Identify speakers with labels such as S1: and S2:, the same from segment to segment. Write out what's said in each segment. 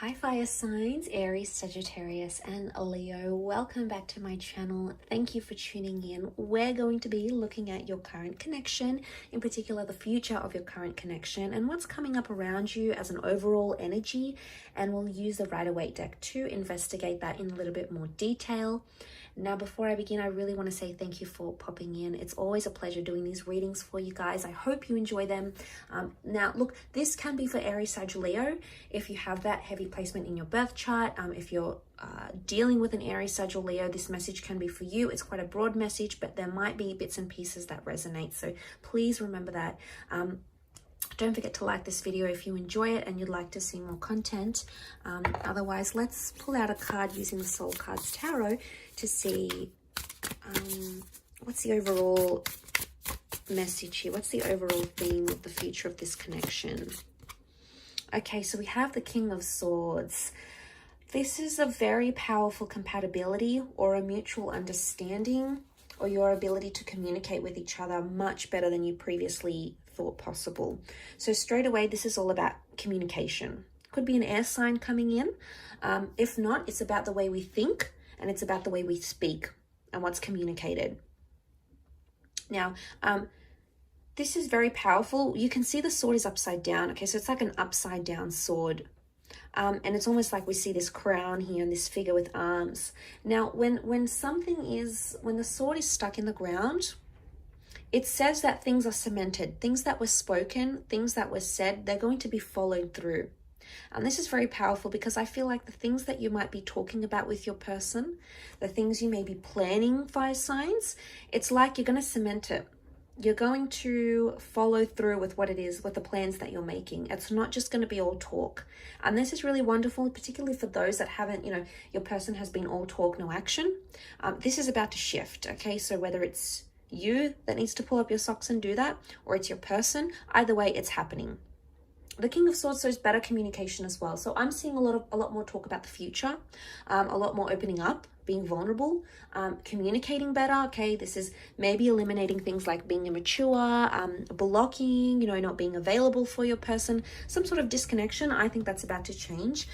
S1: Hi fire signs, Aries, Sagittarius and Leo. Welcome back to my channel. Thank you for tuning in. We're going to be looking at your current connection, in particular the future of your current connection and what's coming up around you as an overall energy, and we'll use the Rider-Waite deck to investigate that in a little bit more detail. Now, before I begin, I really want to say thank you for popping in. It's always a pleasure doing these readings for you guys. I hope you enjoy them. Now, look, this can be for Aries, Sag, Leo. If you have that heavy placement in your birth chart, if you're dealing with an Aries, Sag, or Leo, this message can be for you. It's quite a broad message, but there might be bits and pieces that resonate. So please remember that. Don't forget to like this video if you enjoy it and you'd like to see more content. Otherwise, let's pull out a card using the Soul Cards Tarot to see what's the overall message here. What's the overall theme of the future of this connection? Okay, so we have the King of Swords. This is a very powerful compatibility or a mutual understanding, or your ability to communicate with each other much better than you previously thought possible. So straight away, this is all about communication. Could be an air sign coming in. If not, it's about the way we think and it's about the way we speak and what's communicated. Now, this is very powerful. You can see the sword is upside down. Okay, so it's like an upside down sword. And it's almost like we see this crown here and this figure with arms. Now, when the sword is stuck in the ground, it says that things are cemented. Things that were spoken, things that were said, they're going to be followed through. And this is very powerful because I feel like the things that you might be talking about with your person, the things you may be planning, fire signs, it's like you're going to cement it. You're going to follow through with what it is, with the plans that you're making. It's not just going to be all talk. And this is really wonderful, particularly for those that haven't, your person has been all talk, no action. This is about to shift, okay? So whether it's you that needs to pull up your socks and do that, or it's your person, either way, it's happening. The King of Swords shows better communication as well. So I'm seeing a lot more talk about the future, a lot more opening up, being vulnerable, communicating better. Okay, this is maybe eliminating things like being immature, blocking, not being available for your person, some sort of disconnection. I think that's about to change.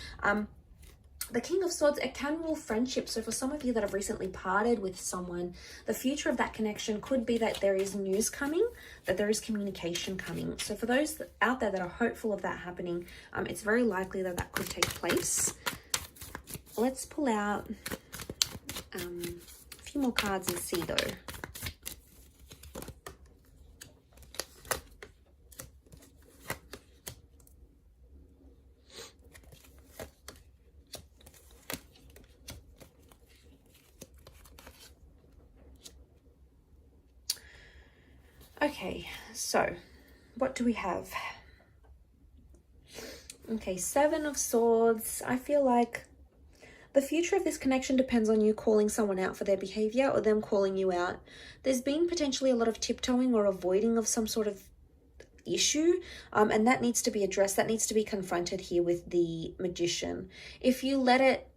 S1: The King of Swords, it can rule friendship. So for some of you that have recently parted with someone, the future of that connection could be that there is news coming, that there is communication coming. So for those out there that are hopeful of that happening, it's very likely that that could take place. Let's pull out a few more cards and see though. Okay, so what do we have? Okay, Seven of Swords. I feel like the future of this connection depends on you calling someone out for their behavior or them calling you out. There's been potentially a lot of tiptoeing or avoiding of some sort of issue, and that needs to be addressed. That needs to be confronted here with the Magician. If you let it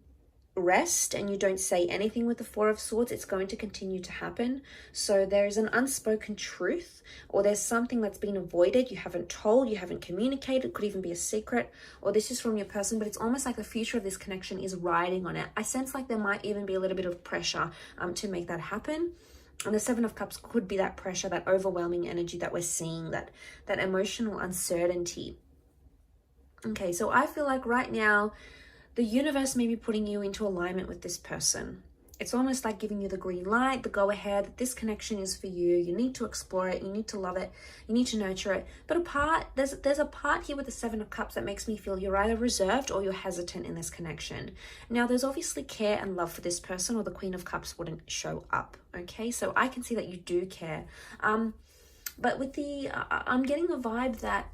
S1: rest and you don't say anything with the Four of Swords, it's going to continue to happen. So there's an unspoken truth, or there's something that's been avoided, you haven't told, you haven't communicated, could even be a secret, or this is from your person, but it's almost like the future of this connection is riding on it. I sense like there might even be a little bit of pressure to make that happen. And the Seven of Cups could be that pressure, that overwhelming energy that we're seeing, that emotional uncertainty. Okay, so I feel like right now the universe may be putting you into alignment with this person. It's almost like giving you the green light, the go ahead. This connection is for you. You need to explore it. You need to love it. You need to nurture it. But there's a part here with the Seven of Cups that makes me feel you're either reserved or you're hesitant in this connection. Now, there's obviously care and love for this person, or the Queen of Cups wouldn't show up. Okay, so I can see that you do care. But with I'm getting a vibe that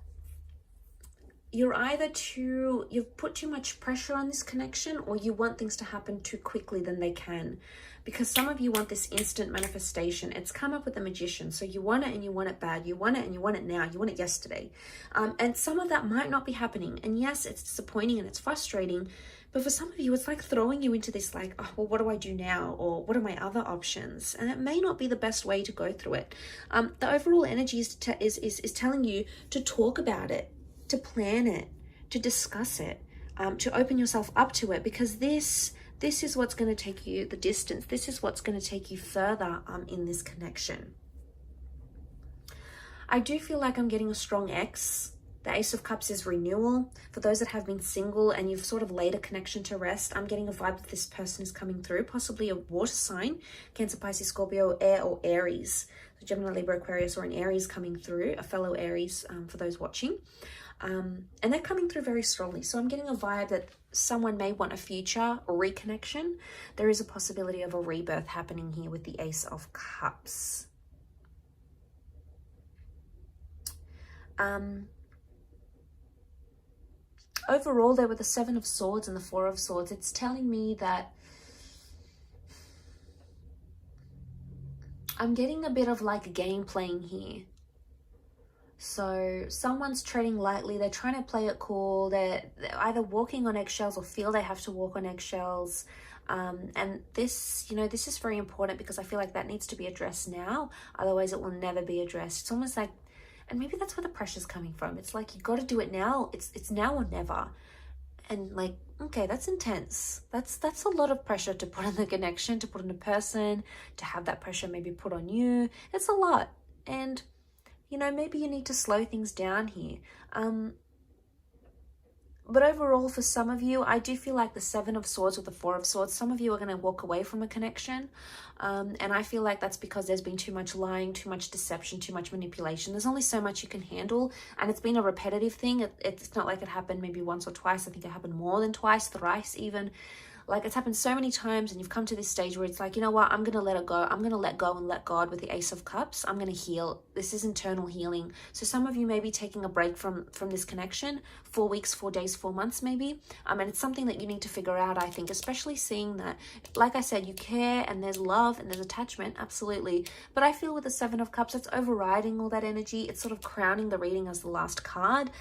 S1: you've put too much pressure on this connection, or you want things to happen too quickly than they can, because some of you want this instant manifestation. It's come up with the Magician. So you want it and you want it bad. You want it and you want it now. You want it yesterday. And some of that might not be happening. And yes, it's disappointing and it's frustrating, but for some of you, it's like throwing you into this like, oh, well, what do I do now? Or what are my other options? And it may not be the best way to go through it. The overall energy is telling you to talk about it, to plan it, to discuss it. to open yourself up to it, because this is what's going to take you the distance. This is what's going to take you further in this connection. I do feel like I'm getting a strong X. The Ace of Cups is renewal. For those that have been single and you've sort of laid a connection to rest, I'm getting a vibe that this person is coming through, possibly a water sign, Cancer, Pisces, Scorpio, Air, or Aries. So Gemini, Libra, Aquarius, or an Aries coming through, a fellow Aries for those watching. And they're coming through very strongly. So I'm getting a vibe that someone may want a future reconnection. There is a possibility of a rebirth happening here with the Ace of Cups. Overall, there were the Seven of Swords and the Four of Swords. It's telling me that I'm getting a bit of like game playing here. So someone's treading lightly. They're trying to play it cool. They're either walking on eggshells or feel they have to walk on eggshells. And this, you know, this is very important because I feel like that needs to be addressed now. Otherwise, it will never be addressed. It's almost like, and maybe that's where the pressure's coming from. It's like, you got to do it now. It's now or never. And like, okay, that's intense. That's a lot of pressure to put on the connection, to put on a person, to have that pressure maybe put on you. It's a lot. And, you know, maybe you need to slow things down here. But overall, for some of you, I do feel like the Seven of Swords with the Four of Swords, some of you are going to walk away from a connection. And I feel like that's because there's been too much lying, too much deception, too much manipulation. There's only so much you can handle. And it's been a repetitive thing. It's not like it happened maybe once or twice. I think it happened more than twice, thrice even. Like, it's happened so many times, and you've come to this stage where it's like, you know what, I'm going to let it go. I'm going to let go and let God with the Ace of Cups. I'm going to heal. This is internal healing. So some of you may be taking a break from this connection, 4 weeks, 4 days, 4 months maybe. And it's something that you need to figure out, I think, especially seeing that, like I said, you care and there's love and there's attachment, absolutely. But I feel with the Seven of Cups, it's overriding all that energy. It's sort of crowning the reading as the last card.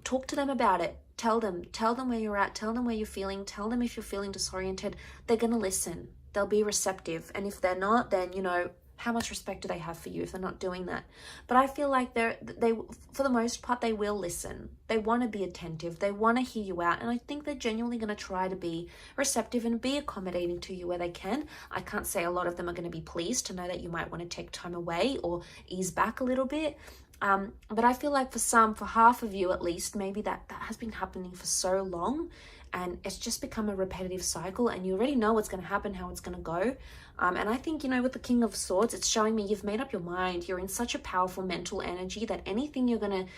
S1: Talk to them about it. Tell them where you're at, tell them where you're feeling, tell them if you're feeling disoriented. They're going to listen. They'll be receptive. And if they're not, then, you know, how much respect do they have for you if they're not doing that? But I feel like they for the most part, they will listen. They want to be attentive. They want to hear you out. And I think they're genuinely going to try to be receptive and be accommodating to you where they can. I can't say a lot of them are going to be pleased to know that you might want to take time away or ease back a little bit. But I feel like for half of you at least, maybe that has been happening for so long and it's just become a repetitive cycle and you already know what's going to happen, how it's going to go. And I think, you know, with the King of Swords, it's showing me you've made up your mind. You're in such a powerful mental energy that anything you're going to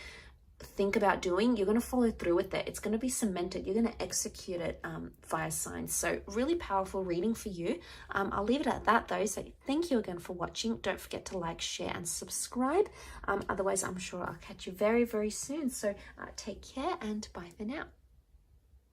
S1: think about doing, you're going to follow through with it. It's going to be cemented. You're going to execute it, fire signs. So really powerful reading for you. I'll leave it at that though. So thank you again for watching. Don't forget to like, share and subscribe. Otherwise, I'm sure I'll catch you very, very soon. So take care and bye for now.